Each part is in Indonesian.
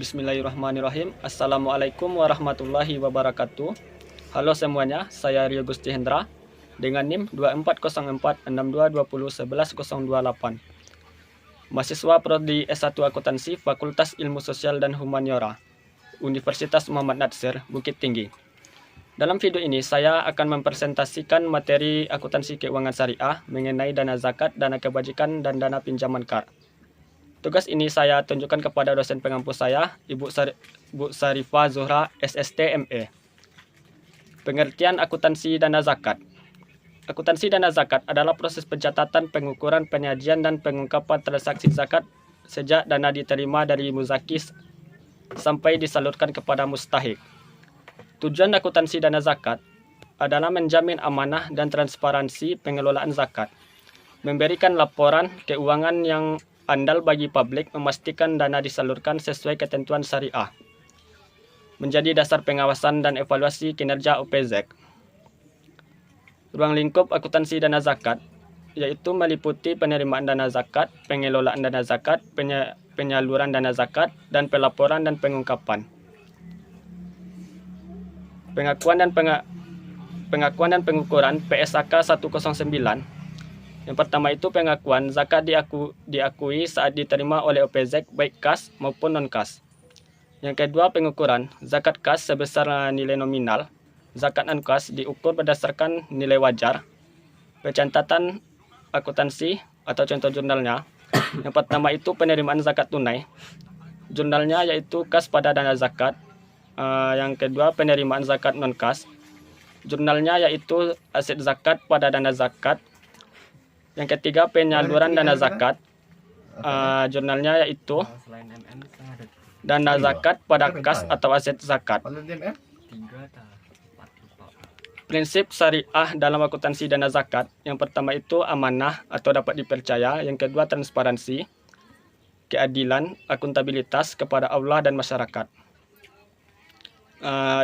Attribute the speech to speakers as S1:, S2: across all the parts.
S1: Bismillahirrahmanirrahim. Assalamualaikum warahmatullahi wabarakatuh. Halo semuanya, saya Rio Gusti Hendra dengan NIM 240462201108. Mahasiswa Prodi S1 Akuntansi Fakultas Ilmu Sosial dan Humaniora, Universitas Muhammad Natsir, Bukit Tinggi. Dalam video ini saya akan mempresentasikan materi akuntansi keuangan syariah mengenai dana zakat, dana kebajikan, dan dana pinjaman KAR. Tugas ini saya tunjukkan kepada dosen pengampu saya, Bu Sarifah Zuhra, SST ME. Pengertian akuntansi dana zakat. Akuntansi dana zakat adalah proses pencatatan, pengukuran, penyajian, dan pengungkapan transaksi zakat sejak dana diterima dari muzaki sampai disalurkan kepada mustahik. Tujuan akuntansi dana zakat adalah menjamin amanah dan transparansi pengelolaan zakat, memberikan laporan keuangan yang andal bagi publik, memastikan dana disalurkan sesuai ketentuan syariah, menjadi dasar pengawasan dan evaluasi kinerja OPZ. Ruang lingkup akuntansi dana zakat yaitu meliputi penerimaan dana zakat, pengelolaan dana zakat, penyaluran dana zakat, dan pelaporan dan pengungkapan. Pengakuan dan pengukuran PSAK 109. Yang pertama itu pengakuan zakat diakui saat diterima oleh OPZ baik kas maupun non-kas. Yang kedua pengukuran zakat kas sebesar nilai nominal, zakat non-kas diukur berdasarkan nilai wajar. Pencatatan akuntansi atau contoh jurnalnya. Yang pertama itu penerimaan zakat tunai. Jurnalnya yaitu kas pada dana zakat. Yang kedua penerimaan zakat non-kas. Jurnalnya yaitu aset zakat pada dana zakat. Yang ketiga penyaluran dana zakat, jurnalnya yaitu dana zakat pada kas atau aset zakat. Prinsip syariah dalam akuntansi dana zakat, yang pertama itu amanah atau dapat dipercaya, yang kedua transparansi, keadilan, akuntabilitas kepada Allah dan masyarakat.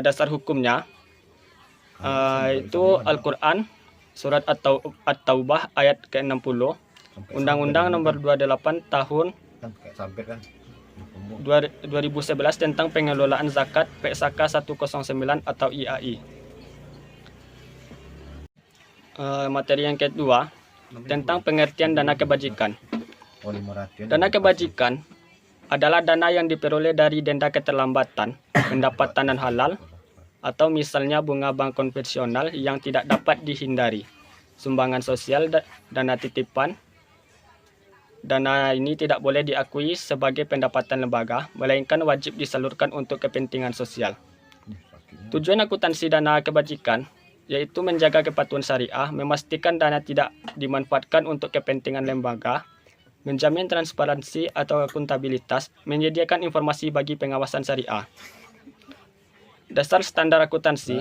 S1: Dasar hukumnya itu Al-Quran, Surat At-Taubah ayat ke-60, Undang-Undang Nomor 28 Tahun 2011 tentang pengelolaan zakat PSAK 109 atau IAI. Materi yang kedua tentang pengertian dana kebajikan. Dana kebajikan adalah dana yang diperoleh dari denda keterlambatan, pendapatan non halal, atau misalnya bunga bank konvensional yang tidak dapat dihindari, sumbangan sosial, dana titipan. Dana ini tidak boleh diakui sebagai pendapatan lembaga, melainkan wajib disalurkan untuk kepentingan sosial. Tujuan akuntansi dana kebajikan yaitu menjaga kepatuhan syariah, memastikan dana tidak dimanfaatkan untuk kepentingan lembaga, menjamin transparansi atau akuntabilitas, menyediakan informasi bagi pengawasan syariah. Dasar standar akuntansi.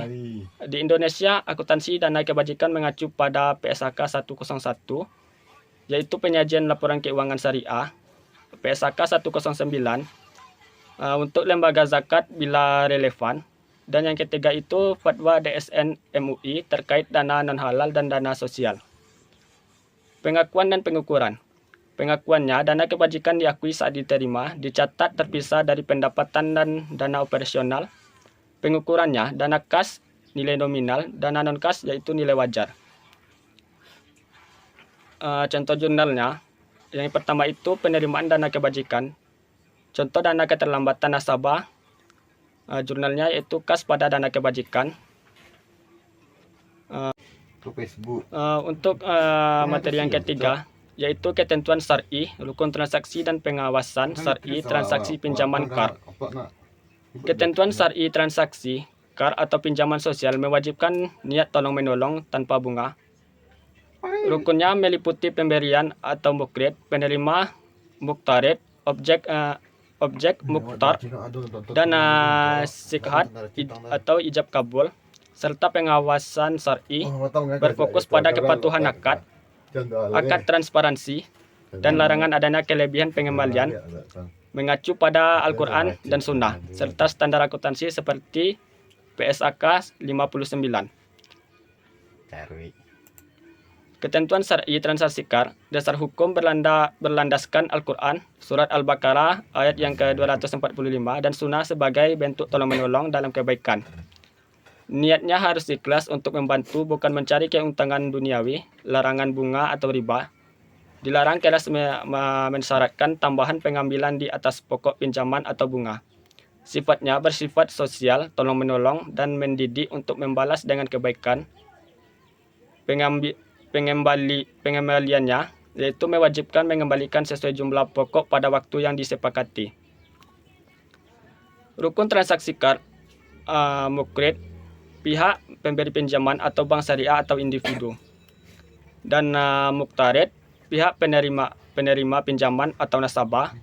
S1: Di Indonesia, akuntansi dana kebajikan mengacu pada PSAK 101, yaitu penyajian laporan keuangan syariah. PSAK 109 untuk lembaga zakat bila relevan. Dan yang ketiga itu fatwa DSN MUI terkait dana non-halal dan dana sosial. Pengakuan dan pengukuran. Pengakuannya, dana kebajikan diakui saat diterima, dicatat terpisah dari pendapatan dan dana operasional. Pengukurannya, dana kas nilai nominal, dana non-kas yaitu nilai wajar. Contoh jurnalnya, yang pertama itu penerimaan dana kebajikan. Contoh dana keterlambatan nasabah, jurnalnya yaitu kas pada dana kebajikan. Untuk materi yang ketiga, yaitu ketentuan syar'i, rukun transaksi dan pengawasan syar'i transaksi pinjaman KAR. Ketentuan syar'i transaksi KAR atau pinjaman sosial mewajibkan niat tolong-menolong tanpa bunga. Rukunnya meliputi pemberian atau mukrid, penerima muktarid, objek muktar, dan sikhat atau ijab kabul, serta pengawasan syar'i berfokus pada kepatuhan akad transparansi, dan larangan adanya kelebihan pengembalian, mengacu pada Al-Quran dan Sunnah, serta standar akuntansi seperti PSAK 59. Ketentuan syar'i transaksi KAR, dasar hukum berlandaskan Al-Quran, surat Al-Baqarah ayat yang ke-245 dan sunnah sebagai bentuk tolong-menolong dalam kebaikan. Niatnya harus ikhlas untuk membantu, bukan mencari keuntungan duniawi, larangan bunga atau riba. Dilarang keras mensyaratkan tambahan pengambilan di atas pokok pinjaman atau bunga. Sifatnya bersifat sosial, tolong-menolong, dan mendidik untuk membalas dengan kebaikan. Pengembaliannya yaitu mewajibkan mengembalikan sesuai jumlah pokok pada waktu yang disepakati. Rukun transaksi KAR, mukrid, pihak pemberi pinjaman atau bank syariah atau individu. Dan muktarid, pihak penerima pinjaman atau nasabah.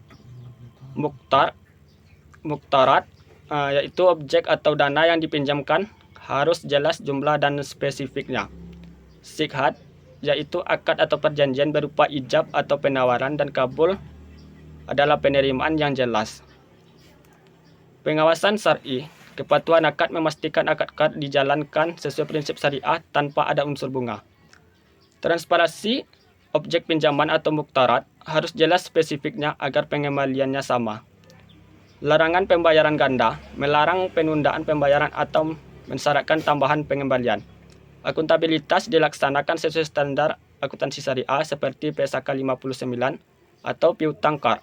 S1: Muktarat, yaitu objek atau dana yang dipinjamkan harus jelas jumlah dan spesifiknya. Sighad, yaitu akad atau perjanjian berupa ijab atau penawaran, dan kabul adalah penerimaan yang jelas. Pengawasan syar'i, kepatuhan akad memastikan akad KAR dijalankan sesuai prinsip syariah tanpa ada unsur bunga. Transparansi, objek pinjaman atau muktarat harus jelas spesifiknya agar pengembaliannya sama. Larangan pembayaran ganda, melarang penundaan pembayaran atau mensyaratkan tambahan pengembalian. Akuntabilitas dilaksanakan sesuai standar akuntansi syariah seperti PSAK 59 atau piutang KAR.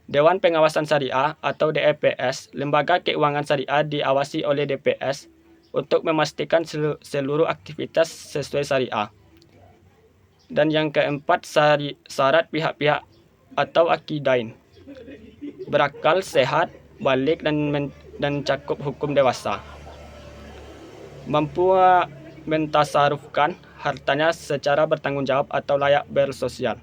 S1: Dewan Pengawasan Syariah atau DEPS, lembaga keuangan syariah diawasi oleh DPS untuk memastikan seluruh aktivitas sesuai syariah. Dan yang keempat, syarat pihak-pihak atau akidain. Berakal, sehat, balik, dan cakup hukum dewasa. Mampu mentasarufkan hartanya secara bertanggung jawab atau layak bersosial.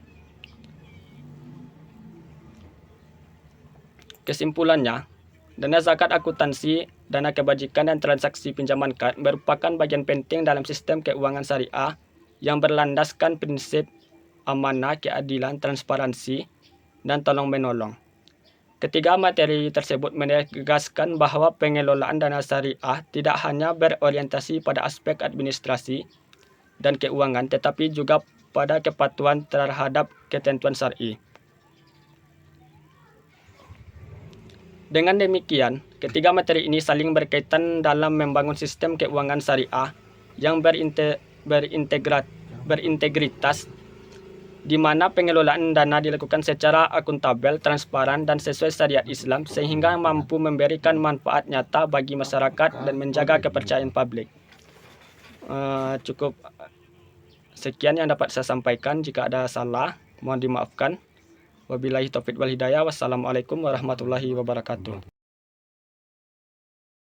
S1: Kesimpulannya, dana zakat akuntansi, dana kebajikan, dan transaksi pinjaman KAR merupakan bagian penting dalam sistem keuangan syariah yang berlandaskan prinsip amanah, keadilan, transparansi, dan tolong-menolong. Ketiga materi tersebut menegaskan bahwa pengelolaan dana syariah tidak hanya berorientasi pada aspek administrasi dan keuangan, tetapi juga pada kepatuhan terhadap ketentuan syar'i. Dengan demikian, ketiga materi ini saling berkaitan dalam membangun sistem keuangan syariah yang berintegritas, di mana pengelolaan dana dilakukan secara akuntabel, transparan, dan sesuai syariat Islam sehingga mampu memberikan manfaat nyata bagi masyarakat dan menjaga kepercayaan publik. Cukup sekian yang dapat saya sampaikan. Jika ada salah, mohon dimaafkan. Wabillahi taufiq wal hidayah. Wassalamualaikum warahmatullahi wabarakatuh.